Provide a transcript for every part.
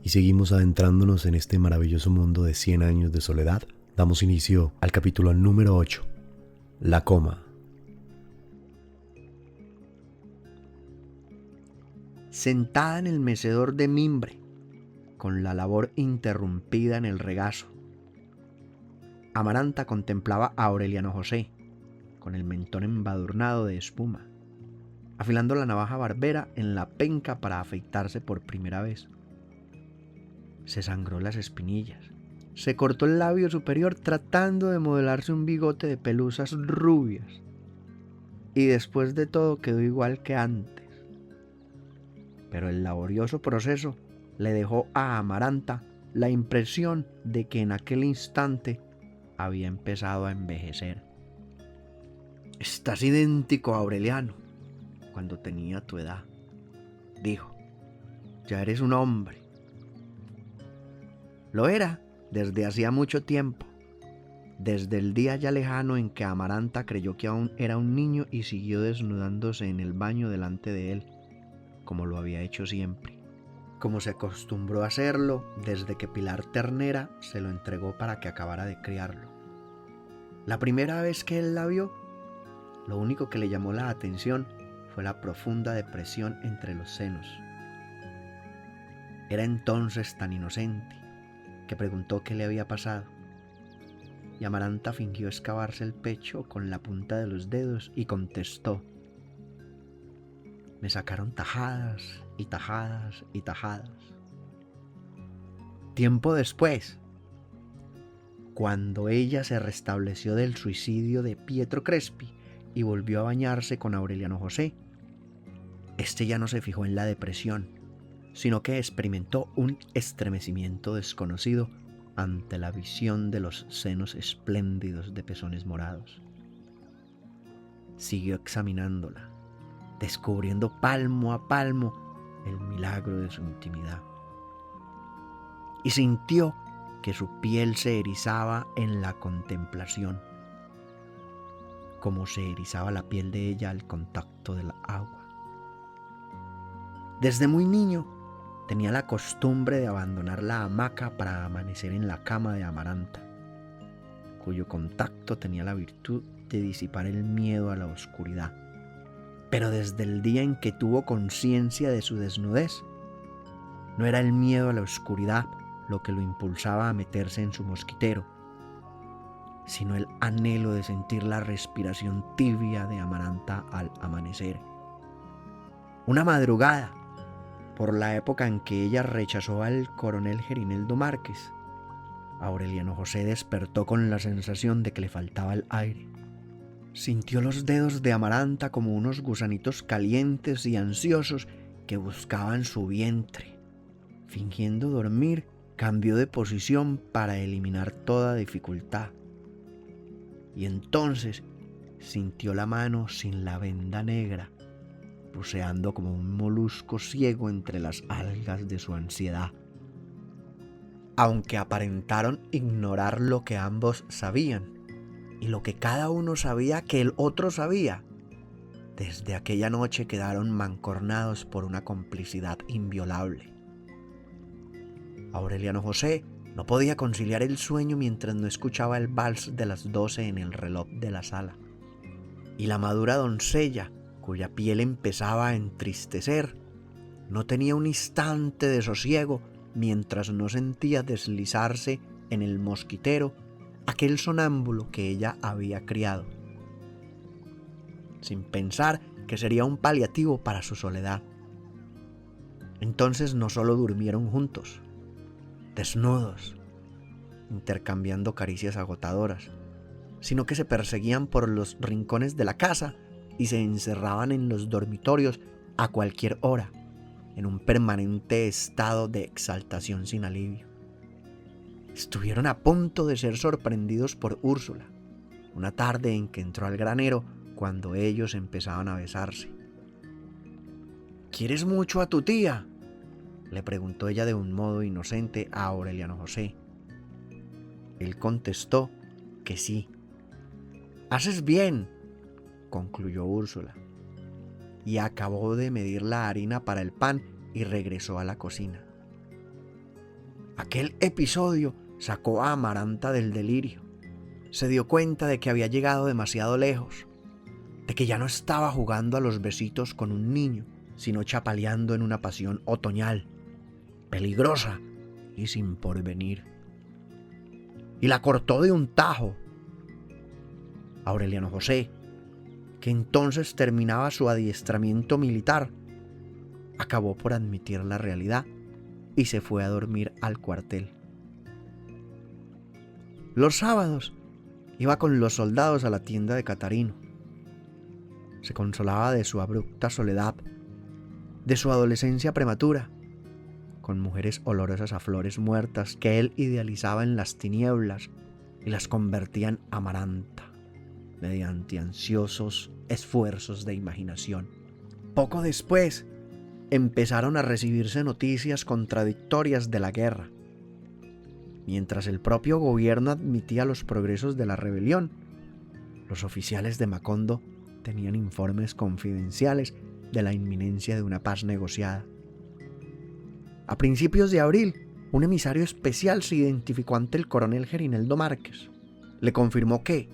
y seguimos adentrándonos en este maravilloso mundo de 100 años de soledad. Damos inicio al capítulo número 8, La Coma. Sentada en el mecedor de mimbre, con la labor interrumpida en el regazo, Amaranta contemplaba a Aureliano José, con el mentón embadurnado de espuma, afilando la navaja barbera en la penca para afeitarse por primera vez. Se sangró las espinillas, se cortó el labio superior tratando de modelarse un bigote de pelusas rubias, y después de todo quedó igual que antes. Pero el laborioso proceso le dejó a Amaranta la impresión de que en aquel instante había empezado a envejecer. «Estás idéntico a Aureliano cuando tenía tu edad», dijo. «Ya eres un hombre». Lo era desde hacía mucho tiempo, desde el día ya lejano en que Amaranta creyó que aún era un niño y siguió desnudándose en el baño delante de él, como lo había hecho siempre, como se acostumbró a hacerlo desde que Pilar Ternera se lo entregó para que acabara de criarlo. La primera vez que él la vio, lo único que le llamó la atención fue la profunda depresión entre los senos. Era entonces tan inocente que preguntó qué le había pasado, y Amaranta fingió excavarse el pecho con la punta de los dedos y contestó: «Me sacaron tajadas y tajadas y tajadas». Tiempo después, cuando ella se restableció del suicidio de Pietro Crespi y volvió a bañarse con Aureliano José, este ya no se fijó en la depresión, sino que experimentó un estremecimiento desconocido ante la visión de los senos espléndidos de pezones morados. Siguió examinándola, descubriendo palmo a palmo el milagro de su intimidad. Y sintió que su piel se erizaba en la contemplación, como se erizaba la piel de ella al contacto del agua. Desde muy niño tenía la costumbre de abandonar la hamaca para amanecer en la cama de Amaranta, cuyo contacto tenía la virtud de disipar el miedo a la oscuridad. Pero desde el día en que tuvo conciencia de su desnudez, no era el miedo a la oscuridad lo que lo impulsaba a meterse en su mosquitero, sino el anhelo de sentir la respiración tibia de Amaranta al amanecer. Una madrugada, por la época en que ella rechazó al coronel Gerineldo Márquez, Aureliano José despertó con la sensación de que le faltaba el aire. Sintió los dedos de Amaranta como unos gusanitos calientes y ansiosos que buscaban su vientre. Fingiendo dormir, cambió de posición para eliminar toda dificultad. Y entonces sintió la mano sin la venda negra, buceando como un molusco ciego entre las algas de su ansiedad. Aunque aparentaron ignorar lo que ambos sabían y lo que cada uno sabía que el otro sabía, desde aquella noche quedaron mancornados por una complicidad inviolable. Aureliano José no podía conciliar el sueño mientras no escuchaba el vals de las 12 en el reloj de la sala, y la madura doncella, cuya piel empezaba a entristecer, no tenía un instante de sosiego mientras no sentía deslizarse en el mosquitero aquel sonámbulo que ella había criado, sin pensar que sería un paliativo para su soledad. Entonces no solo durmieron juntos, desnudos, intercambiando caricias agotadoras, sino que se perseguían por los rincones de la casa y se encerraban en los dormitorios a cualquier hora, en un permanente estado de exaltación sin alivio. Estuvieron a punto de ser sorprendidos por Úrsula, una tarde en que entró al granero cuando ellos empezaban a besarse. «¿Quieres mucho a tu tía?», le preguntó ella de un modo inocente a Aureliano José. Él contestó que sí. «Haces bien», concluyó Úrsula, y acabó de medir la harina para el pan y regresó a la cocina. Aquel episodio sacó a Amaranta del delirio. Se dio cuenta de que había llegado demasiado lejos, de que ya no estaba jugando a los besitos con un niño, sino chapaleando en una pasión otoñal, peligrosa y sin porvenir. Y la cortó de un tajo. Aureliano José, que entonces terminaba su adiestramiento militar, acabó por admitir la realidad y se fue a dormir al cuartel. Los sábados iba con los soldados a la tienda de Catarino. Se consolaba de su abrupta soledad, de su adolescencia prematura, con mujeres olorosas a flores muertas que él idealizaba en las tinieblas y las convertía en Amaranta, mediante ansiosos esfuerzos de imaginación. Poco después, empezaron a recibirse noticias contradictorias de la guerra. Mientras el propio gobierno admitía los progresos de la rebelión, los oficiales de Macondo tenían informes confidenciales de la inminencia de una paz negociada. A principios de abril, un emisario especial se identificó ante el coronel Gerineldo Márquez. Le confirmó que,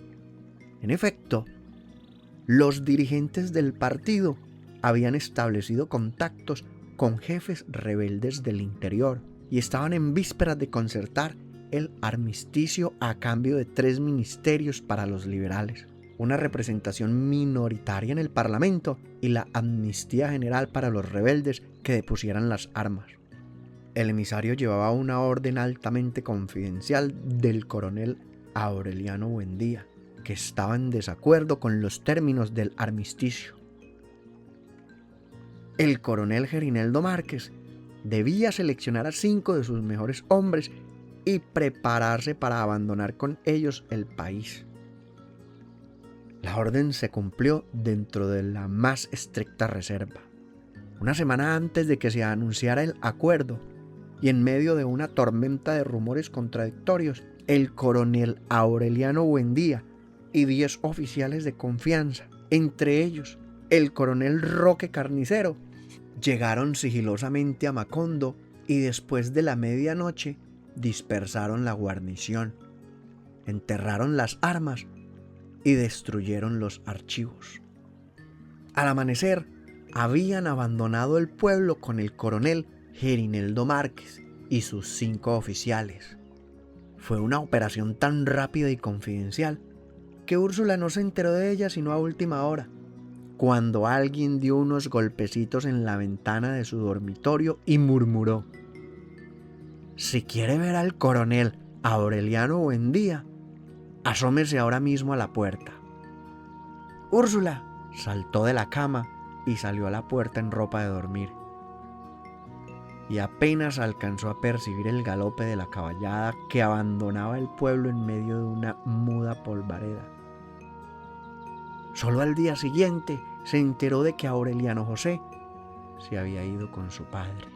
en efecto, los dirigentes del partido habían establecido contactos con jefes rebeldes del interior y estaban en vísperas de concertar el armisticio a cambio de 3 ministerios para los liberales, una representación minoritaria en el Parlamento y la amnistía general para los rebeldes que depusieran las armas. El emisario llevaba una orden altamente confidencial del coronel Aureliano Buendía, que estaba en desacuerdo con los términos del armisticio. El coronel Gerineldo Márquez debía seleccionar a 5 de sus mejores hombres y prepararse para abandonar con ellos el país. La orden se cumplió dentro de la más estricta reserva. Una semana antes de que se anunciara el acuerdo, y en medio de una tormenta de rumores contradictorios, el coronel Aureliano Buendía y 10 oficiales de confianza, entre ellos el coronel Roque Carnicero, llegaron sigilosamente a Macondo y después de la medianoche dispersaron la guarnición, enterraron las armas y destruyeron los archivos. Al amanecer, habían abandonado el pueblo con el coronel Gerineldo Márquez y sus 5 oficiales. Fue una operación tan rápida y confidencial que Úrsula no se enteró de ella sino a última hora, cuando alguien dio unos golpecitos en la ventana de su dormitorio y murmuró: «Si quiere ver al coronel Aureliano Buendía, asómese ahora mismo a la puerta». Úrsula saltó de la cama y salió a la puerta en ropa de dormir. Y apenas alcanzó a percibir el galope de la caballada que abandonaba el pueblo en medio de una muda polvareda. Solo al día siguiente se enteró de que Aureliano José se había ido con su padre.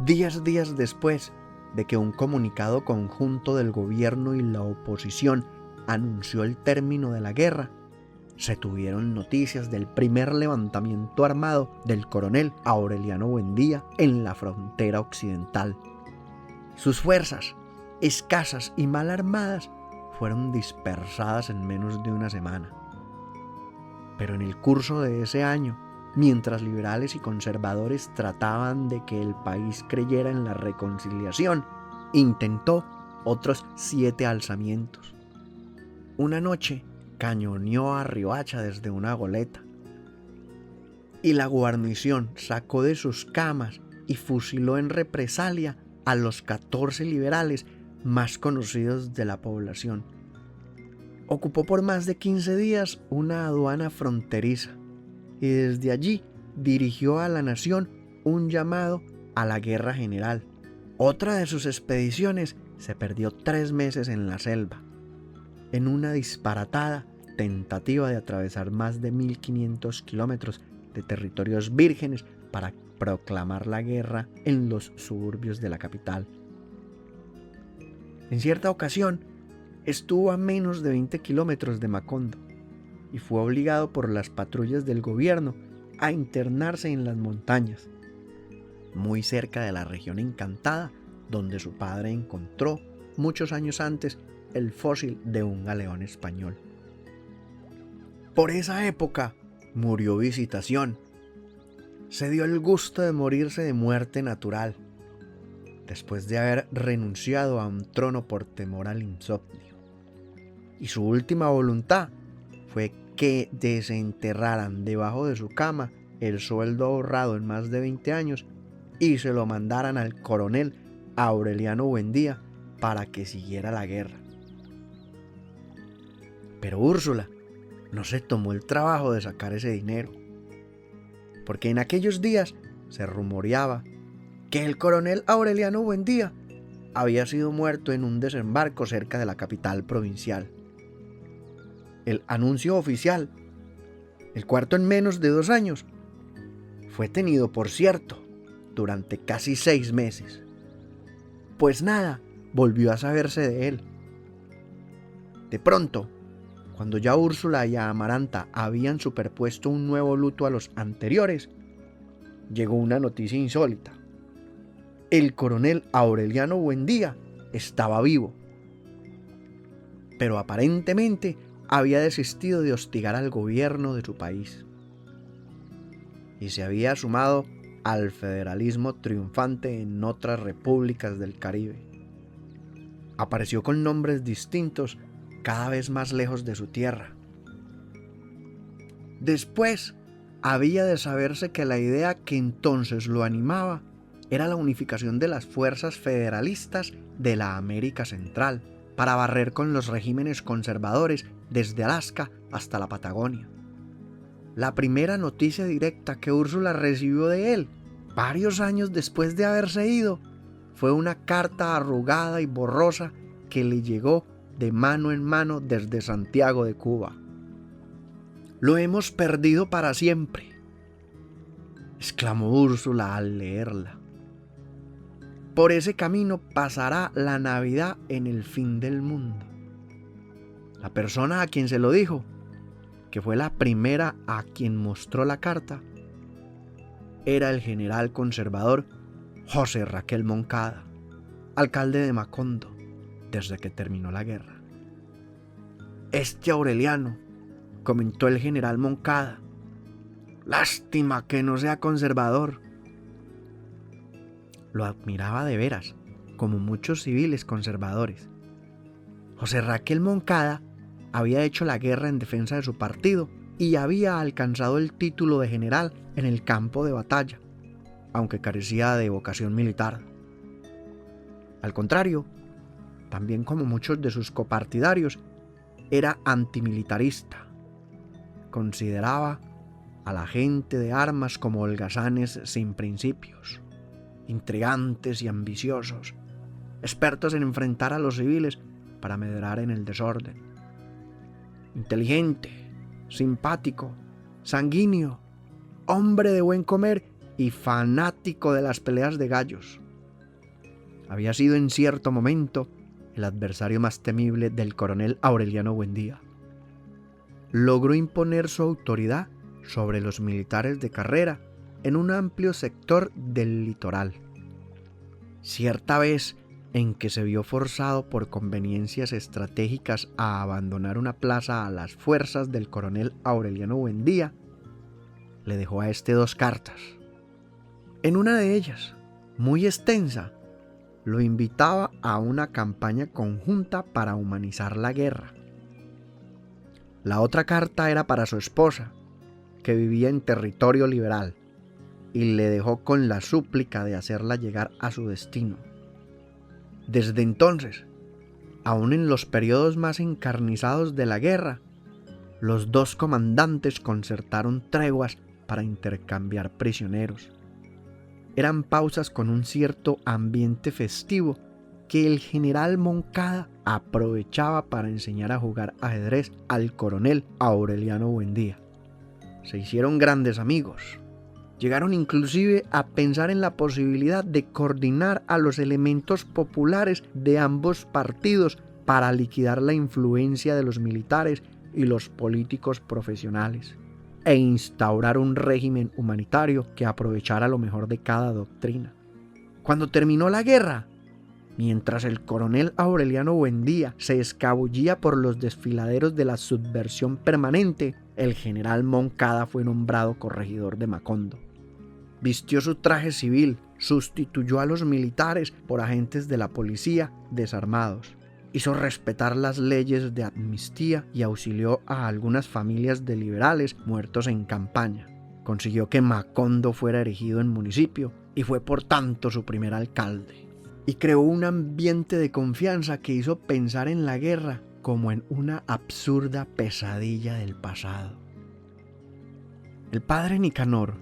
Días después de que un comunicado conjunto del gobierno y la oposición anunció el término de la guerra, se tuvieron noticias del primer levantamiento armado del coronel Aureliano Buendía en la frontera occidental. Sus fuerzas, escasas y mal armadas, fueron dispersadas en menos de una semana. Pero en el curso de ese año, mientras liberales y conservadores trataban de que el país creyera en la reconciliación, intentó otros 7 alzamientos. Una noche cañoneó a Riohacha desde una goleta, y la guarnición sacó de sus camas y fusiló en represalia a los 14 liberales más conocidos de la población. Ocupó por más de 15 días una aduana fronteriza y desde allí dirigió a la nación un llamado a la guerra general. Otra de sus expediciones se perdió 3 meses en la selva, en una disparatada tentativa de atravesar más de 1.500 kilómetros de territorios vírgenes para proclamar la guerra en los suburbios de la capital. En cierta ocasión, estuvo a menos de 20 kilómetros de Macondo y fue obligado por las patrullas del gobierno a internarse en las montañas. muy cerca de la región encantada donde su padre encontró muchos años antes el fósil de un galeón español. Por esa época murió Visitación. Se dio el gusto de morirse de muerte natural, después de haber renunciado a un trono por temor al insomnio. Y su última voluntad fue que desenterraran debajo de su cama el sueldo ahorrado en más de 20 años y se lo mandaran al coronel Aureliano Buendía para que siguiera la guerra. Pero Úrsula no se tomó el trabajo de sacar ese dinero, porque en aquellos días se rumoreaba que el coronel Aureliano Buendía había sido muerto en un desembarco cerca de la capital provincial. El anuncio oficial, el cuarto en menos de 2 años, fue tenido por cierto durante casi 6 meses, pues nada volvió a saberse de él. De pronto, cuando ya Úrsula y Amaranta habían superpuesto un nuevo luto a los anteriores, llegó una noticia insólita. El coronel Aureliano Buendía estaba vivo, pero aparentemente había desistido de hostigar al gobierno de su país y se había sumado al federalismo triunfante en otras repúblicas del Caribe. Apareció con nombres distintos cada vez más lejos de su tierra. Después había de saberse que la idea que entonces lo animaba era la unificación de las fuerzas federalistas de la América Central para barrer con los regímenes conservadores desde Alaska hasta la Patagonia. La primera noticia directa que Úrsula recibió de él, varios años después de haberse ido, fue una carta arrugada y borrosa que le llegó de mano en mano desde Santiago de Cuba. «Lo hemos perdido para siempre», exclamó Úrsula al leerla. «Por ese camino pasará la Navidad en el fin del mundo». La persona a quien se lo dijo, que fue la primera a quien mostró la carta, era el general conservador José Raquel Moncada, alcalde de Macondo desde que terminó la guerra. «Este Aureliano», comentó el general Moncada, «lástima que no sea conservador». Lo admiraba de veras, como muchos civiles conservadores. José Raquel Moncada había hecho la guerra en defensa de su partido y había alcanzado el título de general en el campo de batalla, aunque carecía de vocación militar. Al contrario, también como muchos de sus copartidarios, era antimilitarista. Consideraba a la gente de armas como holgazanes sin principios, intrigantes y ambiciosos, expertos en enfrentar a los civiles para medrar en el desorden. Inteligente, simpático, sanguíneo, hombre de buen comer y fanático de las peleas de gallos. Había sido en cierto momento el adversario más temible del coronel Aureliano Buendía. Logró imponer su autoridad sobre los militares de carrera en un amplio sector del litoral. Cierta vez en que se vio forzado por conveniencias estratégicas a abandonar una plaza a las fuerzas del coronel Aureliano Buendía, le dejó a este 2 cartas. En una de ellas, muy extensa, lo invitaba a una campaña conjunta para humanizar la guerra. La otra carta era para su esposa, que vivía en territorio liberal, y le dejó con la súplica de hacerla llegar a su destino. Desde entonces, aún en los periodos más encarnizados de la guerra, los 2 comandantes concertaron treguas para intercambiar prisioneros. Eran pausas con un cierto ambiente festivo que el general Moncada aprovechaba para enseñar a jugar ajedrez al coronel Aureliano Buendía. Se hicieron grandes amigos. Llegaron inclusive a pensar en la posibilidad de coordinar a los elementos populares de ambos partidos para liquidar la influencia de los militares y los políticos profesionales. e instaurar un régimen humanitario que aprovechara lo mejor de cada doctrina. Cuando terminó la guerra, mientras el coronel Aureliano Buendía se escabullía por los desfiladeros de la subversión permanente, el general Moncada fue nombrado corregidor de Macondo. Vistió su traje civil, sustituyó a los militares por agentes de la policía desarmados, hizo respetar las leyes de amnistía y auxilió a algunas familias de liberales muertos en campaña. Consiguió que Macondo fuera erigido en municipio y fue por tanto su primer alcalde. Y creó un ambiente de confianza que hizo pensar en la guerra como en una absurda pesadilla del pasado. El padre Nicanor,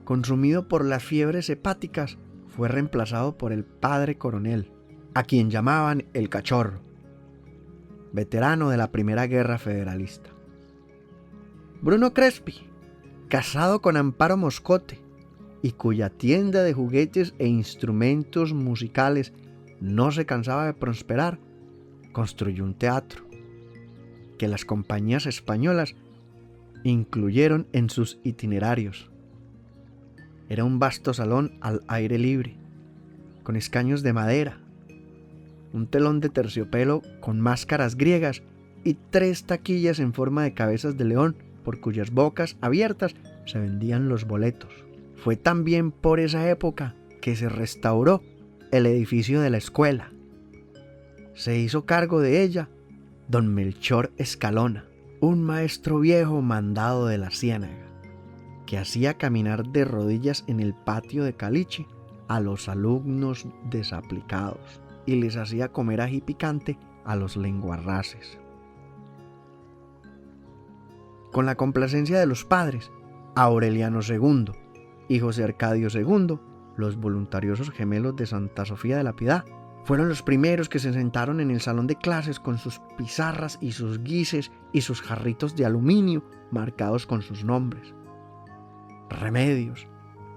consumido por las fiebres hepáticas, fue reemplazado por el padre coronel, a quien llamaban el Cachorro, veterano de la Primera Guerra Federalista. Bruno Crespi, casado con Amparo Moscote, y cuya tienda de juguetes e instrumentos musicales no se cansaba de prosperar, construyó un teatro que las compañías españolas incluyeron en sus itinerarios. Era un vasto salón al aire libre, con escaños de madera, un telón de terciopelo con máscaras griegas y 3 taquillas en forma de cabezas de león por cuyas bocas abiertas se vendían los boletos. Fue también por esa época que se restauró el edificio de la escuela. Se hizo cargo de ella don Melchor Escalona, un maestro viejo mandado de la Ciénaga, que hacía caminar de rodillas en el patio de Caliche a los alumnos desaplicados y les hacía comer ají picante a los lenguarraces. Con la complacencia de los padres, Aureliano II y José Arcadio II, los voluntariosos gemelos de Santa Sofía de la Piedad, fueron los primeros que se sentaron en el salón de clases con sus pizarras y sus guises y sus jarritos de aluminio marcados con sus nombres. Remedios,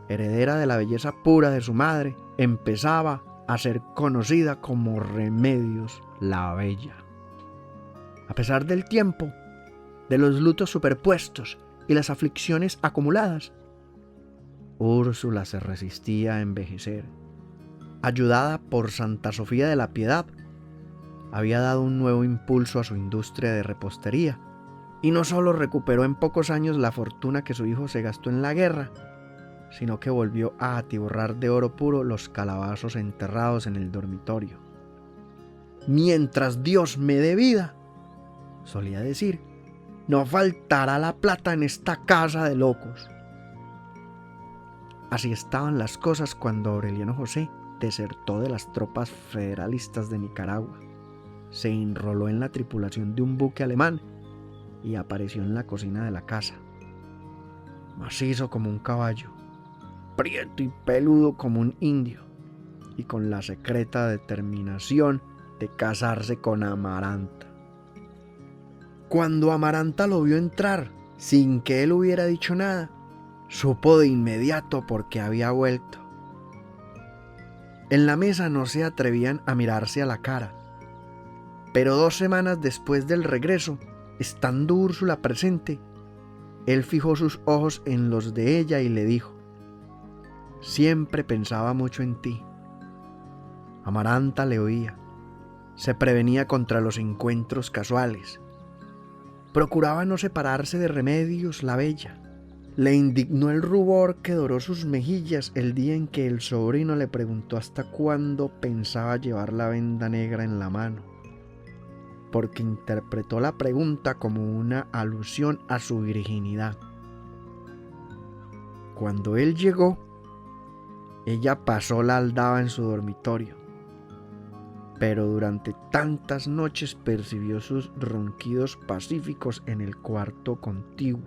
heredera de la belleza pura de su madre, empezaba a ser conocida como Remedios la Bella. A pesar del tiempo, de los lutos superpuestos y las aflicciones acumuladas, Úrsula se resistía a envejecer. Ayudada por Santa Sofía de la Piedad, había dado un nuevo impulso a su industria de repostería, y no solo recuperó en pocos años la fortuna que su hijo se gastó en la guerra, sino que volvió a atiborrar de oro puro los calabazos enterrados en el dormitorio. Mientras Dios me dé vida, solía decir, no faltará la plata en esta casa de locos. Así estaban las cosas cuando Aureliano José desertó de las tropas federalistas de Nicaragua, se enroló en la tripulación de un buque alemán y apareció en la cocina de la casa, macizo como un caballo, prieto y peludo como un indio, y con la secreta determinación de casarse con Amaranta. Cuando Amaranta lo vio entrar, sin que él hubiera dicho nada, supo de inmediato por qué había vuelto. En la mesa no se atrevían a mirarse a la cara, pero 2 semanas después del regreso, estando Úrsula presente, él fijó sus ojos en los de ella y le dijo: siempre pensaba mucho en ti. Amaranta le oía, se prevenía contra los encuentros casuales, procuraba no separarse de Remedios la Bella. Le indignó el rubor que doró sus mejillas el día en que el sobrino le preguntó hasta cuándo pensaba llevar la venda negra en la mano, porque interpretó la pregunta como una alusión a su virginidad. Cuando él llegó, ella pasó la aldaba en su dormitorio, pero durante tantas noches percibió sus ronquidos pacíficos en el cuarto contiguo,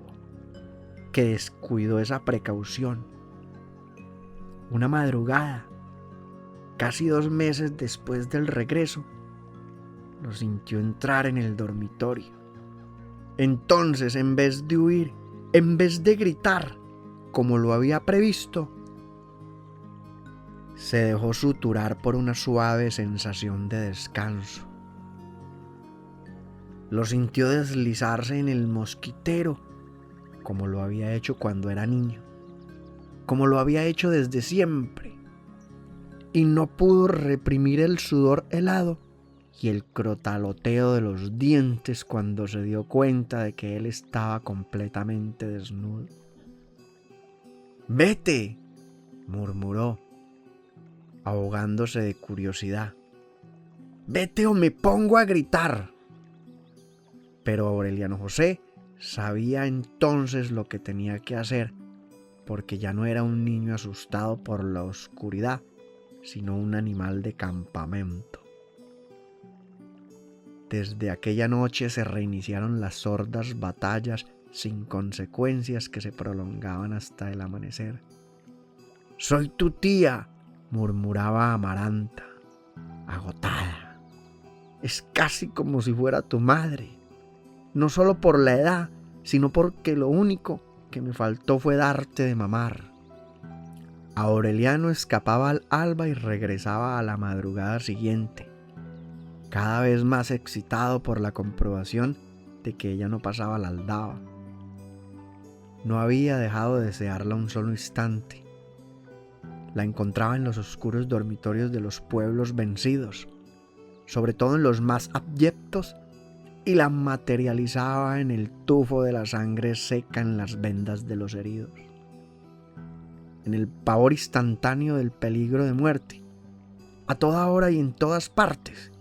que descuidó esa precaución. Una madrugada, casi 2 meses después del regreso, lo sintió entrar en el dormitorio. Entonces, en vez de huir, en vez de gritar, como lo había previsto, se dejó suturar por una suave sensación de descanso. Lo sintió deslizarse en el mosquitero como lo había hecho cuando era niño, como lo había hecho desde siempre, y no pudo reprimir el sudor helado y el crotaloteo de los dientes cuando se dio cuenta de que él estaba completamente desnudo. «¡Vete!», murmuró, ahogándose de curiosidad. «¡Vete o me pongo a gritar!». Pero Aureliano José sabía entonces lo que tenía que hacer, porque ya no era un niño asustado por la oscuridad, sino un animal de campamento. Desde aquella noche se reiniciaron las sordas batallas sin consecuencias que se prolongaban hasta el amanecer. «Soy tu tía», murmuraba Amaranta, agotada. «Es casi como si fuera tu madre, no solo por la edad, sino porque lo único que me faltó fue darte de mamar». Aureliano escapaba al alba y regresaba a la madrugada siguiente, cada vez más excitado por la comprobación de que ella no pasaba la aldaba. No había dejado de desearla un solo instante. La encontraba en los oscuros dormitorios de los pueblos vencidos, sobre todo en los más abyectos, y la materializaba en el tufo de la sangre seca en las vendas de los heridos, en el pavor instantáneo del peligro de muerte, a toda hora y en todas partes.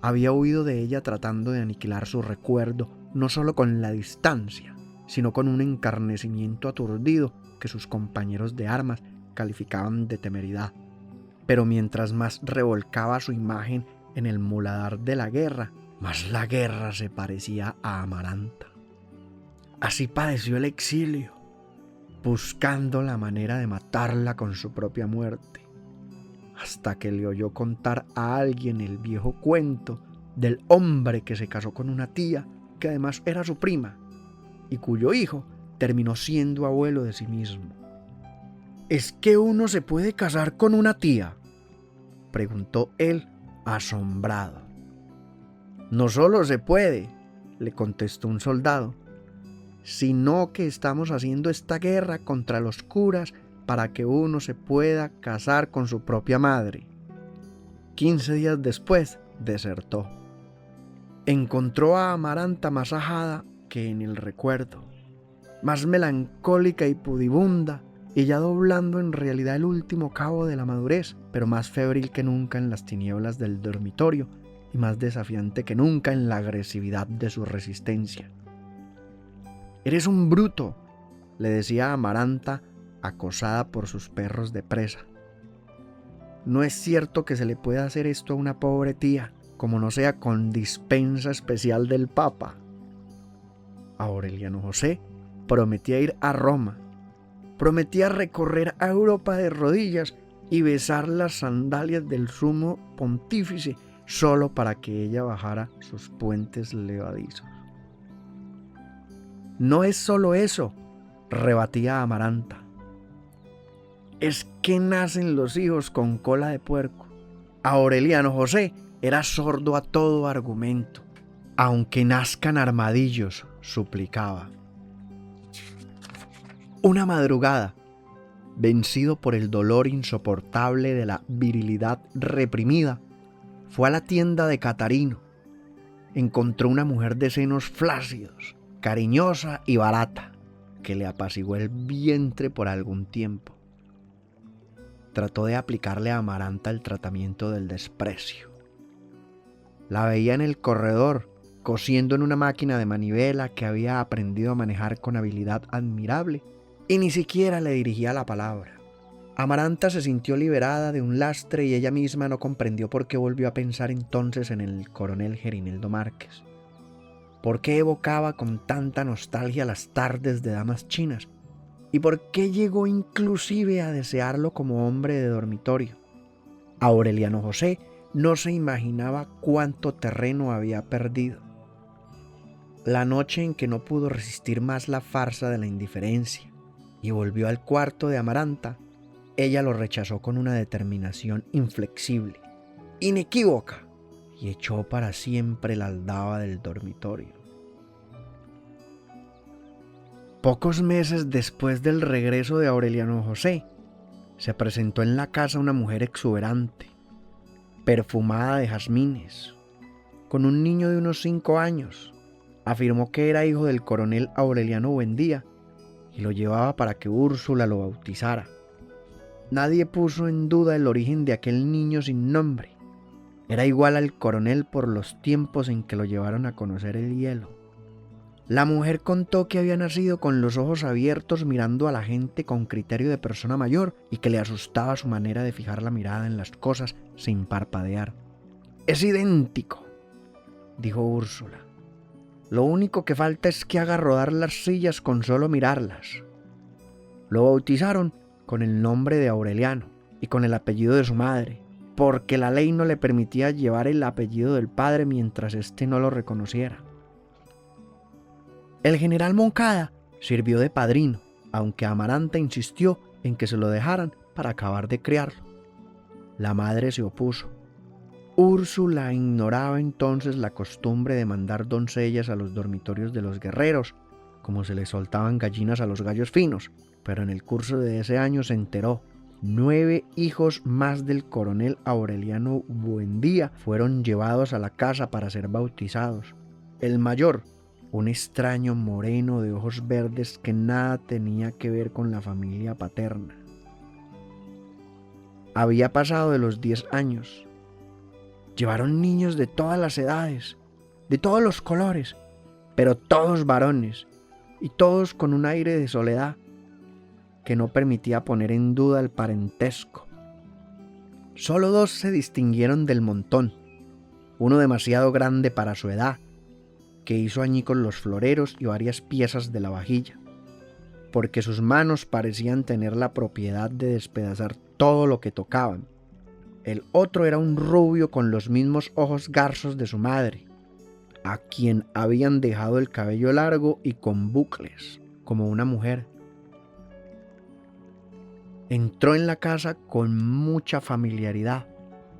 Había huido de ella tratando de aniquilar su recuerdo, no solo con la distancia, sino con un encarnecimiento aturdido que sus compañeros de armas calificaban de temeridad. Pero mientras más revolcaba su imagen en el muladar de la guerra, más la guerra se parecía a Amaranta. Así padeció el exilio, buscando la manera de matarla con su propia muerte, hasta que le oyó contar a alguien el viejo cuento del hombre que se casó con una tía que además era su prima y cuyo hijo terminó siendo abuelo de sí mismo. «¿Es que uno se puede casar con una tía?», preguntó él, asombrado. «No solo se puede», le contestó un soldado, «sino que estamos haciendo esta guerra contra los curas para que uno se pueda casar con su propia madre». 15 días después desertó. Encontró a Amaranta más ajada que en el recuerdo, más melancólica y pudibunda, y ya doblando en realidad el último cabo de la madurez, pero más febril que nunca en las tinieblas del dormitorio y más desafiante que nunca en la agresividad de su resistencia. «Eres un bruto», le decía Amaranta, acosada por sus perros de presa. «No es cierto que se le pueda hacer esto a una pobre tía, como no sea con dispensa especial del Papa». Aureliano José prometía ir a Roma, prometía recorrer a Europa de rodillas y besar las sandalias del sumo pontífice solo para que ella bajara sus puentes levadizos. «No es solo eso», rebatía Amaranta. «Es que nacen los hijos con cola de puerco». Aureliano José era sordo a todo argumento. «Aunque nazcan armadillos», suplicaba. Una madrugada, vencido por el dolor insoportable de la virilidad reprimida, fue a la tienda de Catarino. Encontró una mujer de senos flácidos, cariñosa y barata, que le apaciguó el vientre por algún tiempo. Trató de aplicarle a Amaranta el tratamiento del desprecio. La veía en el corredor, cosiendo en una máquina de manivela que había aprendido a manejar con habilidad admirable, y ni siquiera le dirigía la palabra. Amaranta se sintió liberada de un lastre y ella misma no comprendió por qué volvió a pensar entonces en el coronel Gerineldo Márquez. ¿Por qué evocaba con tanta nostalgia las tardes de damas chinas? ¿Y por qué llegó inclusive a desearlo como hombre de dormitorio? Aureliano José no se imaginaba cuánto terreno había perdido. La noche en que no pudo resistir más la farsa de la indiferencia y volvió al cuarto de Amaranta, ella lo rechazó con una determinación inflexible, inequívoca, y echó para siempre la aldaba del dormitorio. Pocos meses después del regreso de Aureliano José, se presentó en la casa una mujer exuberante, perfumada de jazmines, con un niño de unos 5 años. Afirmó que era hijo del coronel Aureliano Buendía y lo llevaba para que Úrsula lo bautizara. Nadie puso en duda el origen de aquel niño sin nombre. Era igual al coronel por los tiempos en que lo llevaron a conocer el hielo. La mujer contó que había nacido con los ojos abiertos mirando a la gente con criterio de persona mayor y que le asustaba su manera de fijar la mirada en las cosas sin parpadear. «Es idéntico», dijo Úrsula. «Lo único que falta es que haga rodar las sillas con solo mirarlas». Lo bautizaron con el nombre de Aureliano y con el apellido de su madre, porque la ley no le permitía llevar el apellido del padre mientras éste no lo reconociera. El general Moncada sirvió de padrino, aunque Amaranta insistió en que se lo dejaran para acabar de criarlo. La madre se opuso. Úrsula ignoraba entonces la costumbre de mandar doncellas a los dormitorios de los guerreros, como se les soltaban gallinas a los gallos finos, pero en el curso de ese año se enteró. 9 hijos más del coronel Aureliano Buendía fueron llevados a la casa para ser bautizados. El mayor, un extraño moreno de ojos verdes que nada tenía que ver con la familia paterna. Había pasado de los 10 años. Llevaron niños de todas las edades, de todos los colores, pero todos varones, y todos con un aire de soledad que no permitía poner en duda el parentesco. Solo 2 se distinguieron del montón, uno demasiado grande para su edad, que hizo añicos los floreros y varias piezas de la vajilla, porque sus manos parecían tener la propiedad de despedazar todo lo que tocaban. El otro era un rubio con los mismos ojos garzos de su madre, a quien habían dejado el cabello largo y con bucles, como una mujer. Entró en la casa con mucha familiaridad,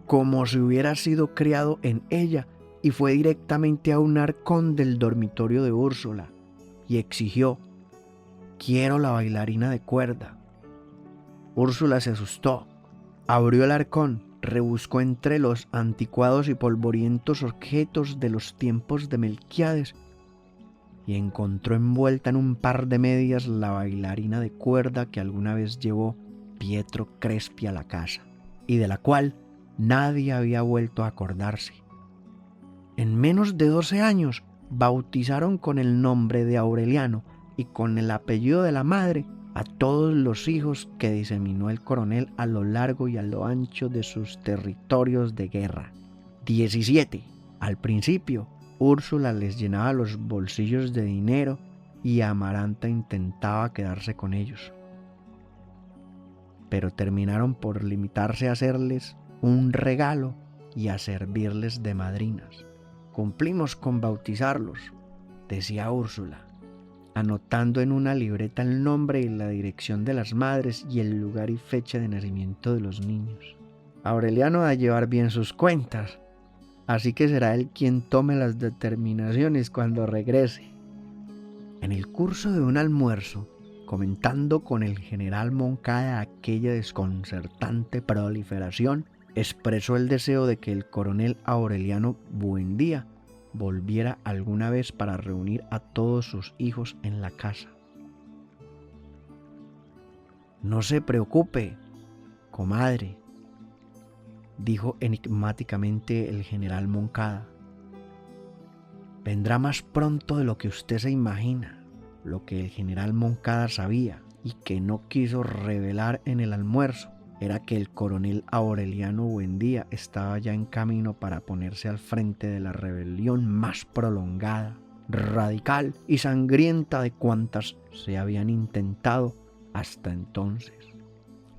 como si hubiera sido criado en ella, y fue directamente a un arcón del dormitorio de Úrsula y exigió: «Quiero la bailarina de cuerda». Úrsula se asustó, abrió el arcón, rebuscó entre los anticuados y polvorientos objetos de los tiempos de Melquíades y encontró envuelta en un par de medias la bailarina de cuerda que alguna vez llevó Pietro Crespi a la casa y de la cual nadie había vuelto a acordarse. En menos de 12 años bautizaron con el nombre de Aureliano y con el apellido de la madre a todos los hijos que diseminó el coronel a lo largo y a lo ancho de sus territorios de guerra. 17. Al principio, Úrsula les llenaba los bolsillos de dinero y Amaranta intentaba quedarse con ellos, pero terminaron por limitarse a hacerles un regalo y a servirles de madrinas. «Cumplimos con bautizarlos», decía Úrsula, anotando en una libreta el nombre y la dirección de las madres y el lugar y fecha de nacimiento de los niños. «Aureliano ha de llevar bien sus cuentas, así que será él quien tome las determinaciones cuando regrese». En el curso de un almuerzo, comentando con el general Moncada aquella desconcertante proliferación, expresó el deseo de que el coronel Aureliano Buendía volviera alguna vez para reunir a todos sus hijos en la casa. «No se preocupe, comadre», dijo enigmáticamente el general Moncada. «Vendrá más pronto de lo que usted se imagina». Lo que el general Moncada sabía y que no quiso revelar en el almuerzo era que el coronel Aureliano Buendía estaba ya en camino para ponerse al frente de la rebelión más prolongada, radical y sangrienta de cuantas se habían intentado hasta entonces.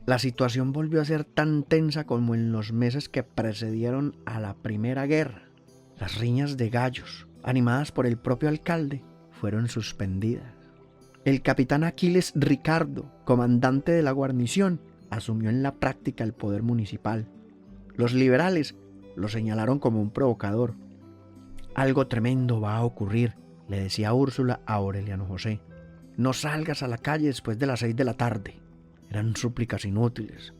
La situación volvió a ser tan tensa como en los meses que precedieron a la Primera Guerra. Las riñas de gallos, animadas por el propio alcalde, fueron suspendidas. El capitán Aquiles Ricardo, comandante de la guarnición, asumió en la práctica el poder municipal. Los liberales lo señalaron como un provocador. «Algo tremendo va a ocurrir», le decía Úrsula a Aureliano José. No salgas a la calle después de las 6 de la tarde. Eran súplicas inútiles.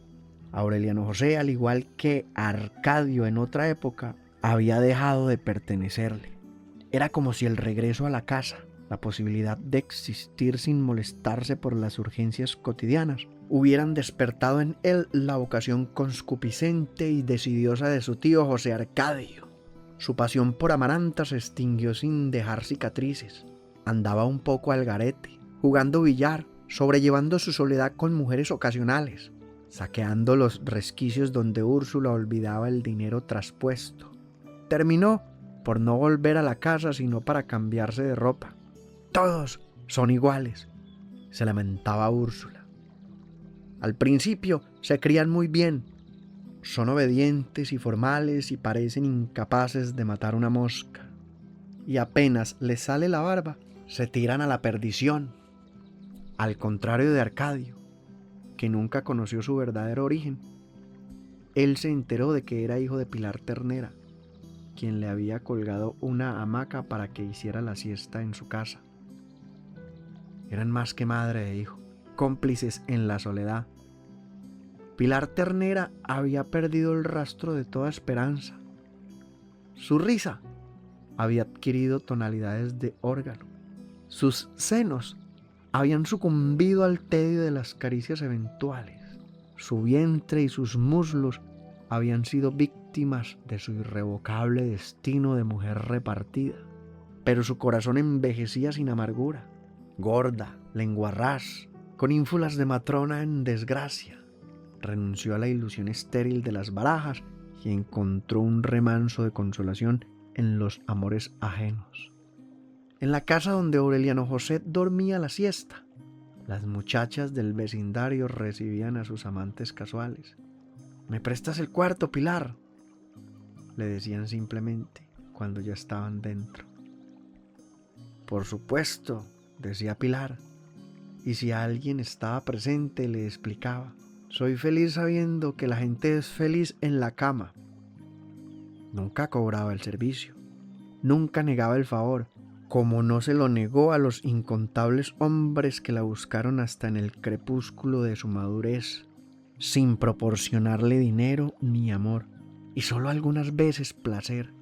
Aureliano José, al igual que Arcadio en otra época, había dejado de pertenecerle. Era como si el regreso a la casa, la posibilidad de existir sin molestarse por las urgencias cotidianas, hubieran despertado en él la vocación concupiscente y decidiosa de su tío José Arcadio. Su pasión por Amaranta se extinguió sin dejar cicatrices. Andaba un poco al garete, jugando billar, sobrellevando su soledad con mujeres ocasionales, saqueando los resquicios donde Úrsula olvidaba el dinero traspuesto. Terminó por no volver a la casa sino para cambiarse de ropa. Todos son iguales, se lamentaba Úrsula. Al principio se crían muy bien, son obedientes y formales y parecen incapaces de matar una mosca. Y apenas les sale la barba, se tiran a la perdición. Al contrario de Arcadio, que nunca conoció su verdadero origen. Él se enteró de que era hijo de Pilar Ternera, quien le había colgado una hamaca para que hiciera la siesta en su casa. Eran más que madre e hijo, cómplices en la soledad. Pilar Ternera había perdido el rastro de toda esperanza. Su risa había adquirido tonalidades de órgano. Sus senos habían sucumbido al tedio de las caricias eventuales. Su vientre y sus muslos habían sido víctimas de su irrevocable destino de mujer repartida. Pero su corazón envejecía sin amargura, gorda, lenguarrás, con ínfulas de matrona en desgracia. Renunció a la ilusión estéril de las barajas y encontró un remanso de consolación en los amores ajenos. En la casa donde Aureliano José dormía la siesta, las muchachas del vecindario recibían a sus amantes casuales. «¿Me prestas el cuarto, Pilar?», le decían simplemente cuando ya estaban dentro. «Por supuesto», decía Pilar, y si alguien estaba presente le explicaba: «Soy feliz sabiendo que la gente es feliz en la cama». Nunca cobraba el servicio, nunca negaba el favor, como no se lo negó a los incontables hombres que la buscaron hasta en el crepúsculo de su madurez, sin proporcionarle dinero ni amor, y solo algunas veces placer.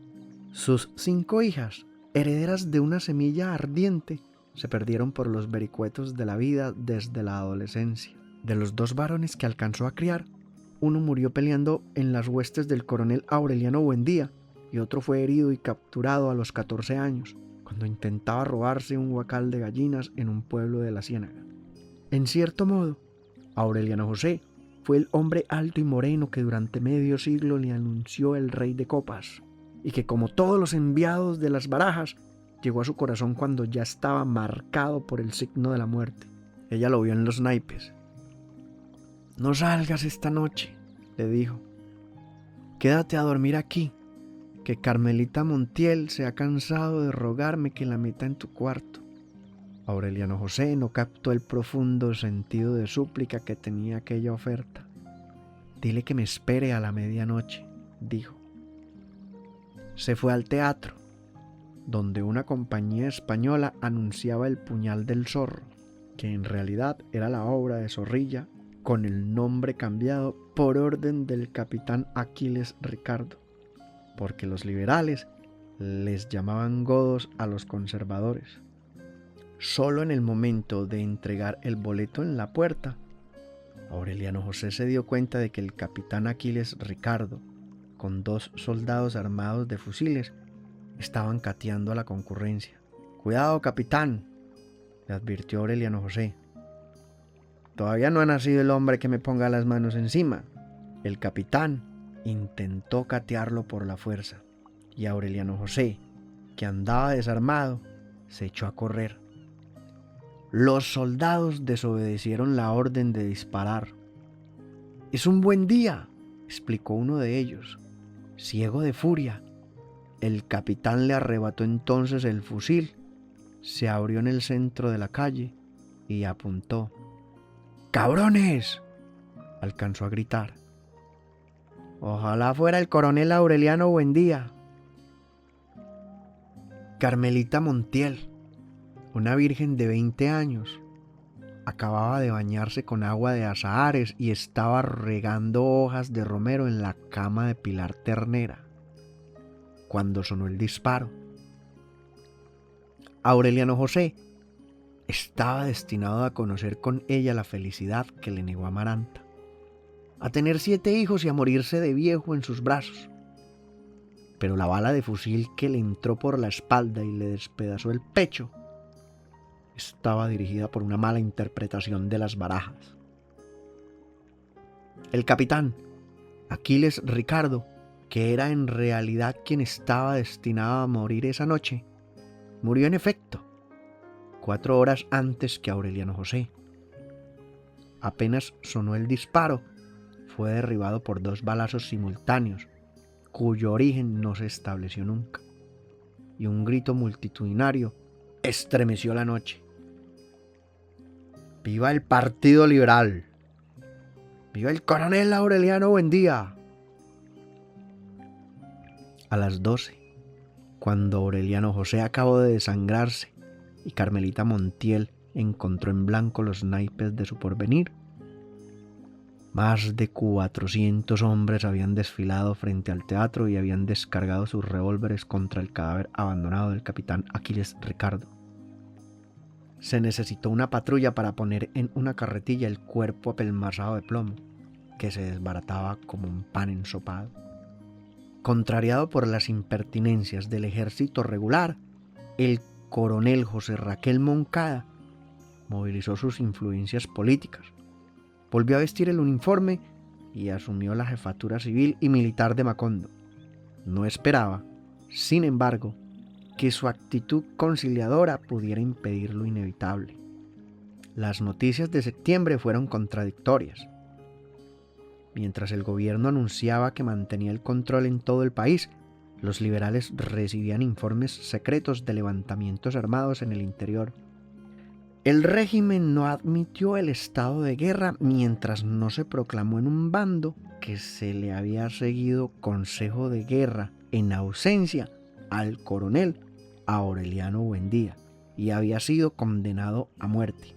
Sus 5 hijas, herederas de una semilla ardiente, se perdieron por los vericuetos de la vida desde la adolescencia. De los 2 varones que alcanzó a criar, uno murió peleando en las huestes del coronel Aureliano Buendía y otro fue herido y capturado a los 14 años, cuando intentaba robarse un huacal de gallinas en un pueblo de la Ciénaga. En cierto modo, Aureliano José fue el hombre alto y moreno que durante medio siglo le anunció el rey de copas, y que, como todos los enviados de las barajas, llegó a su corazón cuando ya estaba marcado por el signo de la muerte. Ella lo vio en los naipes. «No salgas esta noche», le dijo. «Quédate a dormir aquí, que Carmelita Montiel se ha cansado de rogarme que la meta en tu cuarto». Aureliano José no captó el profundo sentido de súplica que tenía aquella oferta. «Dile que me espere a la medianoche», dijo. Se fue al teatro, donde una compañía española anunciaba El puñal del zorro, que en realidad era la obra de Zorrilla con el nombre cambiado por orden del capitán Aquiles Ricardo, porque los liberales les llamaban godos a los conservadores. Solo en el momento de entregar el boleto en la puerta, Aureliano José se dio cuenta de que el capitán Aquiles Ricardo, con 2 soldados armados de fusiles, estaban cateando a la concurrencia. «Cuidado, capitán», le advirtió Aureliano José. «Todavía no ha nacido el hombre que me ponga las manos encima». El capitán intentó catearlo por la fuerza, y Aureliano José, que andaba desarmado, se echó a correr. Los soldados desobedecieron la orden de disparar. «Es un buen día», explicó uno de ellos. Ciego de furia, el capitán le arrebató entonces el fusil, se abrió en el centro de la calle y apuntó. «¡Cabrones!», alcanzó a gritar. «Ojalá fuera el coronel Aureliano Buendía». Carmelita Montiel, una virgen de 20 años, acababa de bañarse con agua de azahares y estaba regando hojas de romero en la cama de Pilar Ternera, cuando sonó el disparo. Aureliano José estaba destinado a conocer con ella la felicidad que le negó Amaranta, a tener 7 hijos y a morirse de viejo en sus brazos. Pero la bala de fusil que le entró por la espalda y le despedazó el pecho estaba dirigida por una mala interpretación de las barajas. El capitán, Aquiles Ricardo, que era en realidad quien estaba destinado a morir esa noche, murió en efecto 4 horas antes que Aureliano José. Apenas sonó el disparo, fue derribado por 2 balazos simultáneos, cuyo origen no se estableció nunca, y un grito multitudinario estremeció la noche. ¡Viva el Partido Liberal! ¡Viva el coronel Aureliano Buendía! A las 12, cuando Aureliano José acabó de desangrarse y Carmelita Montiel encontró en blanco los naipes de su porvenir, más de 400 hombres habían desfilado frente al teatro y habían descargado sus revólveres contra el cadáver abandonado del capitán Aquiles Ricardo. Se necesitó una patrulla para poner en una carretilla el cuerpo apelmazado de plomo, que se desbarataba como un pan ensopado. Contrariado por las impertinencias del ejército regular, el coronel José Raquel Moncada movilizó sus influencias políticas, volvió a vestir el uniforme y asumió la jefatura civil y militar de Macondo. No esperaba, sin embargo, que su actitud conciliadora pudiera impedir lo inevitable. Las noticias de septiembre fueron contradictorias. Mientras el gobierno anunciaba que mantenía el control en todo el país, los liberales recibían informes secretos de levantamientos armados en el interior. El régimen no admitió el estado de guerra mientras no se proclamó en un bando que se le había seguido consejo de guerra en ausencia al coronel Aureliano Buendía y había sido condenado a muerte.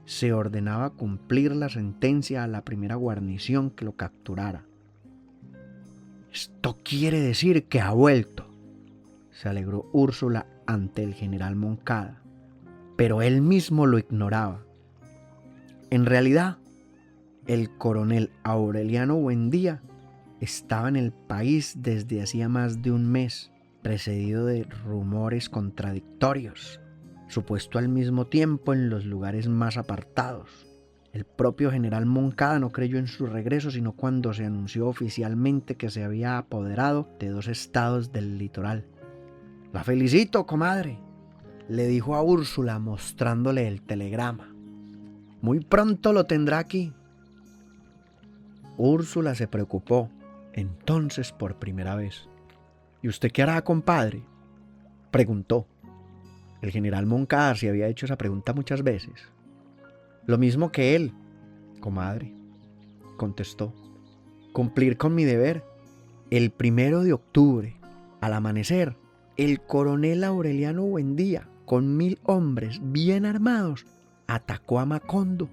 Se ordenaba cumplir la sentencia a la primera guarnición que lo capturara. «Esto quiere decir que ha vuelto», se alegró Úrsula ante el general Moncada, pero él mismo lo ignoraba. En realidad, el coronel Aureliano Buendía estaba en el país desde hacía más de un mes, precedido de rumores contradictorios, supuesto al mismo tiempo en los lugares más apartados. El propio general Moncada no creyó en su regreso sino cuando se anunció oficialmente que se había apoderado de 2 estados del litoral. «La felicito, comadre», le dijo a Úrsula mostrándole el telegrama. «Muy pronto lo tendrá aquí». Úrsula se preocupó entonces por primera vez. «¿Y usted qué hará, compadre?», preguntó. El general Moncada se había hecho esa pregunta muchas veces. «Lo mismo que él, comadre», contestó. «Cumplir con mi deber. El 1 de octubre, al amanecer, el coronel Aureliano Buendía, con 1000 hombres bien armados, atacó a Macondo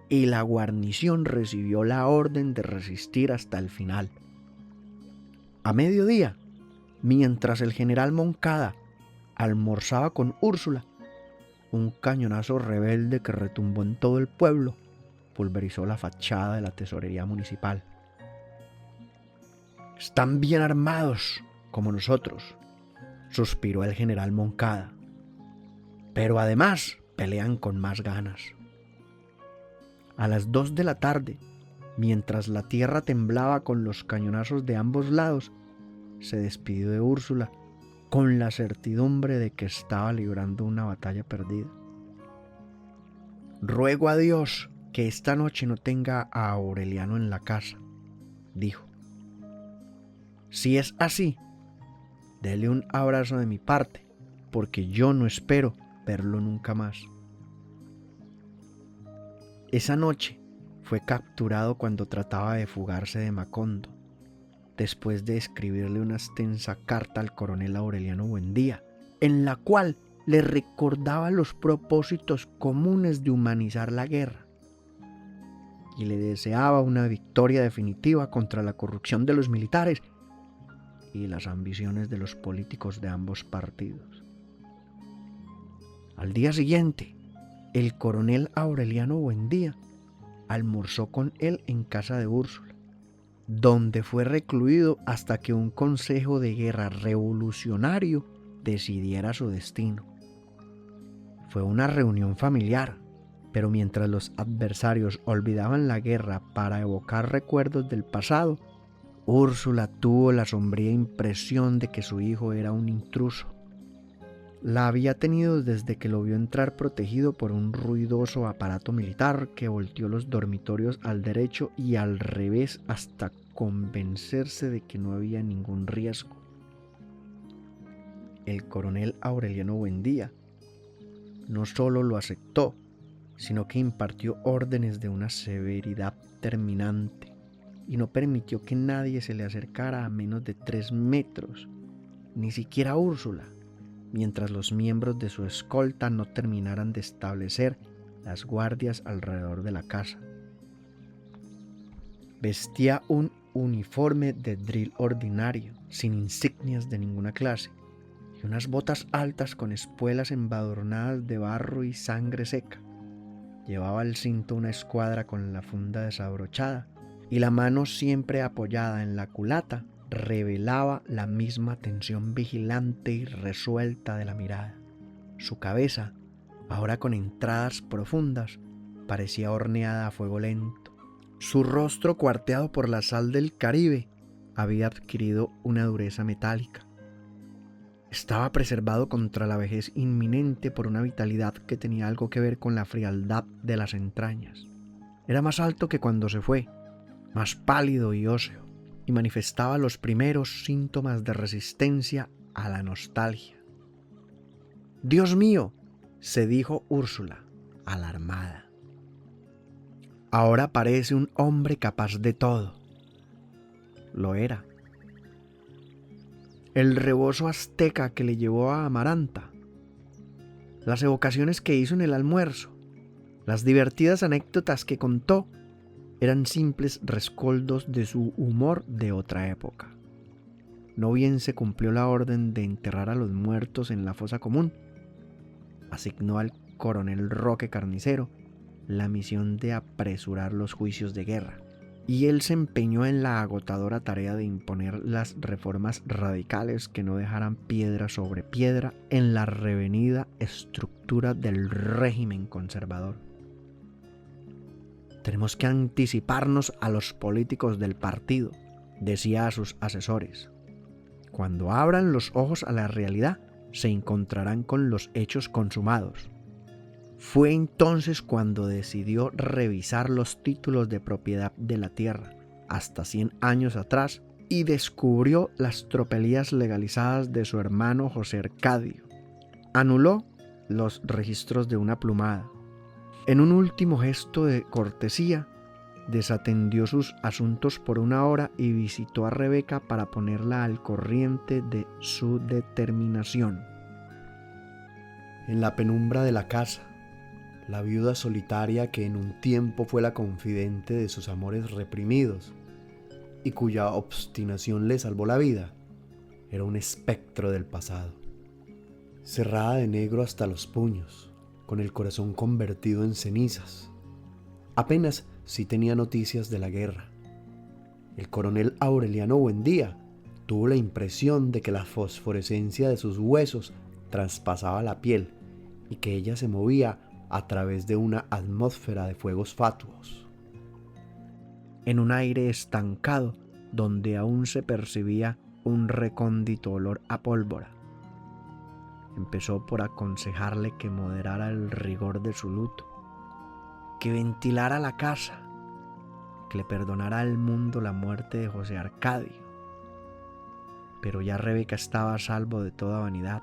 y la guarnición recibió la orden de resistir hasta el final. A mediodía, mientras el general Moncada almorzaba con Úrsula, un cañonazo rebelde que retumbó en todo el pueblo pulverizó la fachada de la tesorería municipal. «Están bien armados, como nosotros», suspiró el general Moncada, «pero además pelean con más ganas». A las 2 de la tarde, mientras la tierra temblaba con los cañonazos de ambos lados, se despidió de Úrsula con la certidumbre de que estaba librando una batalla perdida. «Ruego a Dios que esta noche no tenga a Aureliano en la casa», dijo. «Si es así, dele un abrazo de mi parte, porque yo no espero verlo nunca más». Esa noche fue capturado cuando trataba de fugarse de Macondo, después de escribirle una extensa carta al coronel Aureliano Buendía, en la cual le recordaba los propósitos comunes de humanizar la guerra y le deseaba una victoria definitiva contra la corrupción de los militares y las ambiciones de los políticos de ambos partidos. Al día siguiente, el coronel Aureliano Buendía almorzó con él en casa de Úrsula, donde fue recluido hasta que un consejo de guerra revolucionario decidiera su destino. Fue una reunión familiar, pero mientras los adversarios olvidaban la guerra para evocar recuerdos del pasado, Úrsula tuvo la sombría impresión de que su hijo era un intruso. La había tenido desde que lo vio entrar protegido por un ruidoso aparato militar que volteó los dormitorios al derecho y al revés hasta convencerse de que no había ningún riesgo. El coronel Aureliano Buendía no solo lo aceptó, sino que impartió órdenes de una severidad terminante y no permitió que nadie se le acercara a menos de 3 metros, ni siquiera Úrsula, mientras los miembros de su escolta no terminaran de establecer las guardias alrededor de la casa. Vestía un uniforme de drill ordinario, sin insignias de ninguna clase, y unas botas altas con espuelas embadurnadas de barro y sangre seca. Llevaba al cinto una escuadra con la funda desabrochada, y la mano siempre apoyada en la culata revelaba la misma tensión vigilante y resuelta de la mirada. Su cabeza, ahora con entradas profundas, parecía horneada a fuego lento. Su rostro, cuarteado por la sal del Caribe, había adquirido una dureza metálica. Estaba preservado contra la vejez inminente por una vitalidad que tenía algo que ver con la frialdad de las entrañas. Era más alto que cuando se fue, más pálido y óseo, y manifestaba los primeros síntomas de resistencia a la nostalgia. «Dios mío», se dijo Úrsula, alarmada. «Ahora parece un hombre capaz de todo». Lo era. El rebozo azteca que le llevó a Amaranta, las evocaciones que hizo en el almuerzo, las divertidas anécdotas que contó, eran simples rescoldos de su humor de otra época. No bien se cumplió la orden de enterrar a los muertos en la fosa común, asignó al coronel Roque Carnicero la misión de apresurar los juicios de guerra, y él se empeñó en la agotadora tarea de imponer las reformas radicales que no dejaran piedra sobre piedra en la revenida estructura del régimen conservador. «Tenemos que anticiparnos a los políticos del partido», decía a sus asesores. «Cuando abran los ojos a la realidad, se encontrarán con los hechos consumados». Fue entonces cuando decidió revisar los títulos de propiedad de la tierra, hasta 100 años atrás, y descubrió las tropelías legalizadas de su hermano José Arcadio. Anuló los registros de una plumada. En un último gesto de cortesía, desatendió sus asuntos por 1 hora y visitó a Rebeca para ponerla al corriente de su determinación. En la penumbra de la casa, la viuda solitaria que en un tiempo fue la confidente de sus amores reprimidos y cuya obstinación le salvó la vida, era un espectro del pasado. Cerrada de negro hasta los puños, con el corazón convertido en cenizas. Apenas sí tenía noticias de la guerra. El coronel Aureliano Buendía tuvo la impresión de que la fosforescencia de sus huesos traspasaba la piel y que ella se movía a través de una atmósfera de fuegos fatuos. En un aire estancado donde aún se percibía un recóndito olor a pólvora. Empezó por aconsejarle que moderara el rigor de su luto, que ventilara la casa, que le perdonara al mundo la muerte de José Arcadio. Pero ya Rebeca estaba a salvo de toda vanidad,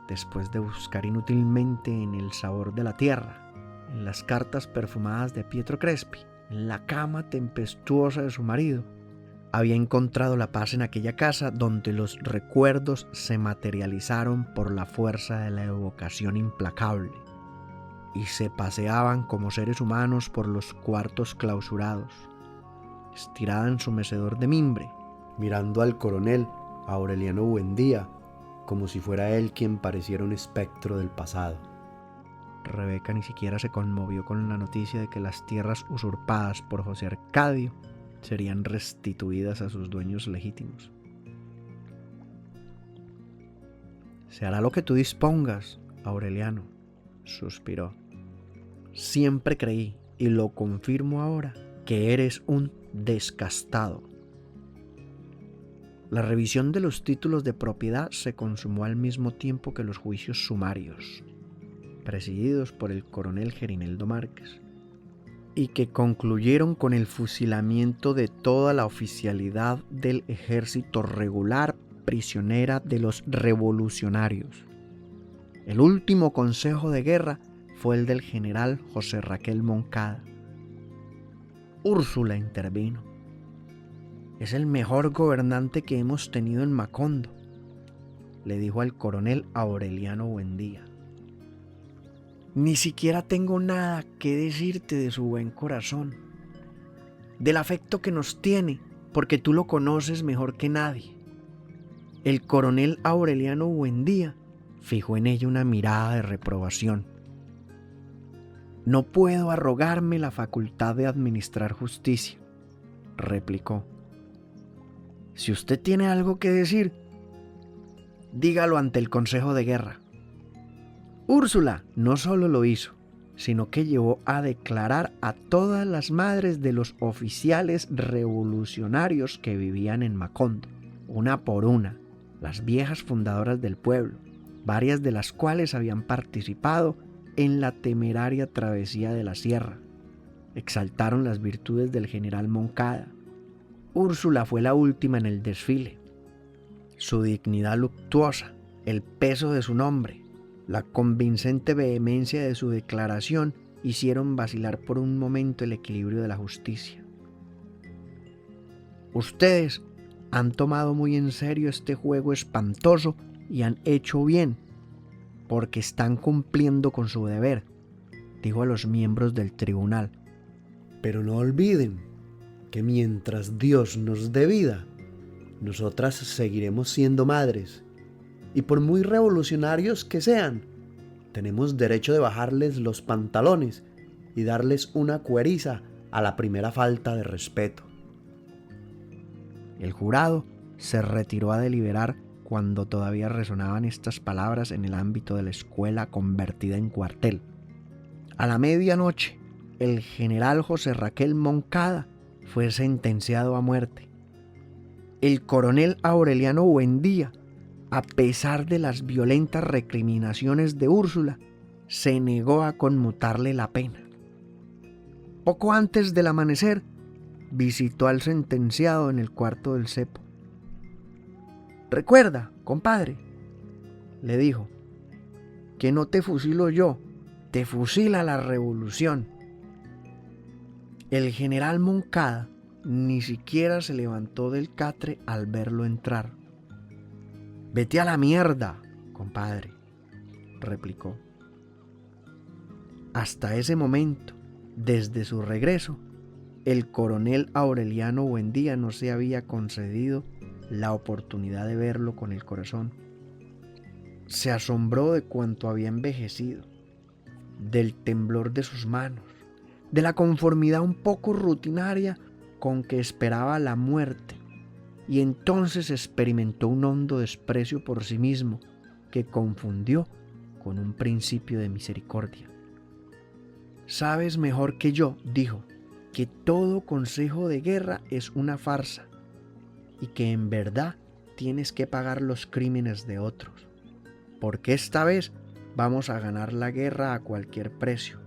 después de buscar inútilmente en el sabor de la tierra, en las cartas perfumadas de Pietro Crespi, en la cama tempestuosa de su marido, había encontrado la paz en aquella casa donde los recuerdos se materializaron por la fuerza de la evocación implacable y se paseaban como seres humanos por los cuartos clausurados, estirada en su mecedor de mimbre, mirando al coronel Aureliano Buendía como si fuera él quien pareciera un espectro del pasado. Rebeca ni siquiera se conmovió con la noticia de que las tierras usurpadas por José Arcadio serían restituidas a sus dueños legítimos. Se hará lo que tú dispongas, Aureliano, suspiró. Siempre creí, y lo confirmo ahora, que eres un descastado. La revisión de los títulos de propiedad se consumó al mismo tiempo que los juicios sumarios, presididos por el coronel Gerineldo Márquez, y que concluyeron con el fusilamiento de toda la oficialidad del ejército regular prisionera de los revolucionarios. El último consejo de guerra fue el del general José Raquel Moncada. Úrsula intervino. Es el mejor gobernante que hemos tenido en Macondo, le dijo al coronel Aureliano Buendía. Ni siquiera tengo nada que decirte de su buen corazón, del afecto que nos tiene, porque tú lo conoces mejor que nadie. El coronel Aureliano Buendía fijó en ella una mirada de reprobación. No puedo arrogarme la facultad de administrar justicia, replicó. Si usted tiene algo que decir, dígalo ante el Consejo de Guerra. Úrsula no solo lo hizo, sino que llevó a declarar a todas las madres de los oficiales revolucionarios que vivían en Macondo, una por una, las viejas fundadoras del pueblo, varias de las cuales habían participado en la temeraria travesía de la sierra. Exaltaron las virtudes del general Moncada. Úrsula fue la última en el desfile. Su dignidad luctuosa, el peso de su nombre, la convincente vehemencia de su declaración hicieron vacilar por un momento el equilibrio de la justicia. Ustedes han tomado muy en serio este juego espantoso y han hecho bien, porque están cumpliendo con su deber, dijo a los miembros del tribunal. Pero no olviden que mientras Dios nos dé vida, nosotras seguiremos siendo madres, y por muy revolucionarios que sean, tenemos derecho de bajarles los pantalones y darles una cueriza a la primera falta de respeto. El jurado se retiró a deliberar cuando todavía resonaban estas palabras en el ámbito de la escuela convertida en cuartel. A la medianoche, el general José Raquel Moncada fue sentenciado a muerte. El coronel Aureliano Buendía, a pesar de las violentas recriminaciones de Úrsula, se negó a conmutarle la pena. Poco antes del amanecer, visitó al sentenciado en el cuarto del cepo. Recuerda, compadre, le dijo, que no te fusilo yo, te fusila la revolución. El general Moncada ni siquiera se levantó del catre al verlo entrar. Vete a la mierda, compadre, replicó. Hasta ese momento, desde su regreso, el coronel Aureliano Buendía no se había concedido la oportunidad de verlo con el corazón. Se asombró de cuánto había envejecido, del temblor de sus manos, de la conformidad un poco rutinaria con que esperaba la muerte, y entonces experimentó un hondo desprecio por sí mismo que confundió con un principio de misericordia. Sabes mejor que yo, dijo, que todo consejo de guerra es una farsa y que en verdad tienes que pagar los crímenes de otros, porque esta vez vamos a ganar la guerra a cualquier precio.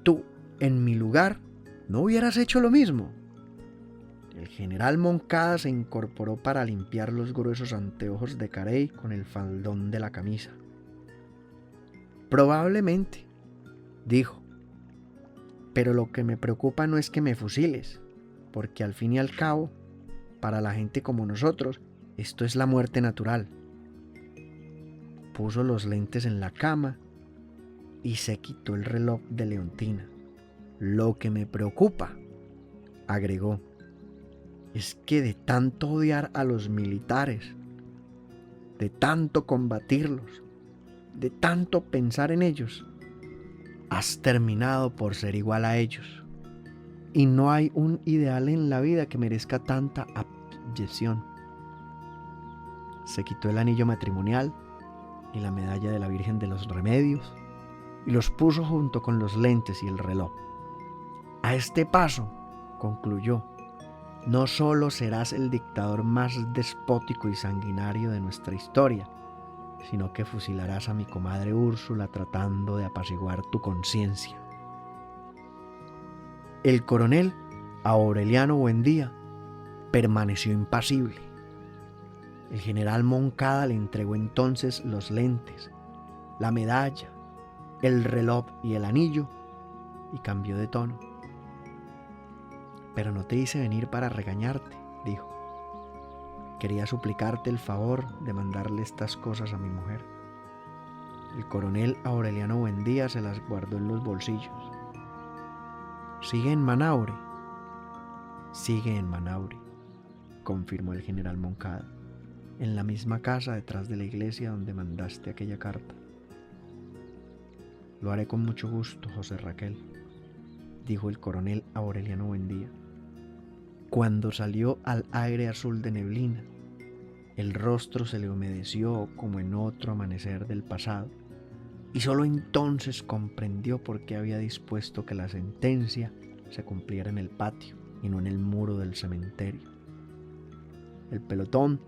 Tú, en mi lugar, ¿no hubieras hecho lo mismo? El general Moncada se incorporó para limpiar los gruesos anteojos de carey con el faldón de la camisa. Probablemente, dijo, pero lo que me preocupa no es que me fusiles, porque al fin y al cabo Para la gente como nosotros, esto es la muerte natural. Puso los lentes en la cama y se quitó el reloj de Leontina. Lo que me preocupa, agregó, es que de tanto odiar a los militares, de tanto combatirlos, de tanto pensar en ellos, has terminado por ser igual a ellos. Y no hay un ideal en la vida que merezca tanta abyección. Se quitó el anillo matrimonial y la medalla de la Virgen de los Remedios y los puso junto con los lentes y el reloj. A este paso, concluyó, no solo serás el dictador más despótico y sanguinario de nuestra historia, sino que fusilarás a mi comadre Úrsula tratando de apaciguar tu conciencia. El coronel Aureliano Buendía permaneció impasible. El general Moncada le entregó entonces los lentes, la medalla, el reloj y el anillo y cambió de tono. Pero no te hice venir para regañarte, dijo. Quería suplicarte el favor de mandarle estas cosas a mi mujer. El coronel Aureliano Buendía se las guardó en los bolsillos. ¿Sigue en Manaure? Sigue en Manaure, confirmó el general Moncada, en la misma casa detrás de la iglesia donde mandaste aquella carta. Lo haré con mucho gusto, José Raquel, dijo el coronel Aureliano Buendía. Cuando salió al aire azul de neblina, el rostro se le humedeció como en otro amanecer del pasado, y solo entonces comprendió por qué había dispuesto que la sentencia se cumpliera en el patio y no en el muro del cementerio. El pelotón,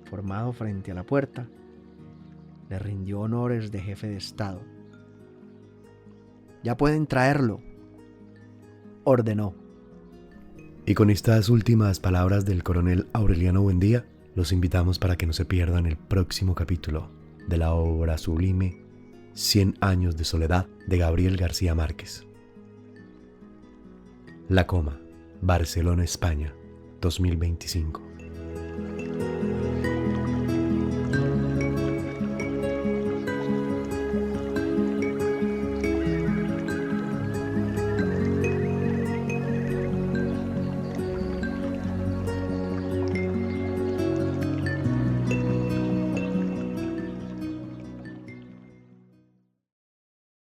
formado frente a la puerta, le rindió honores de jefe de Estado. «Ya pueden traerlo», ordenó. Y con estas últimas palabras del coronel Aureliano Buendía, los invitamos para que no se pierdan el próximo capítulo de la obra sublime 100 años de soledad de Gabriel García Márquez. La Coma, Barcelona, España, 2025.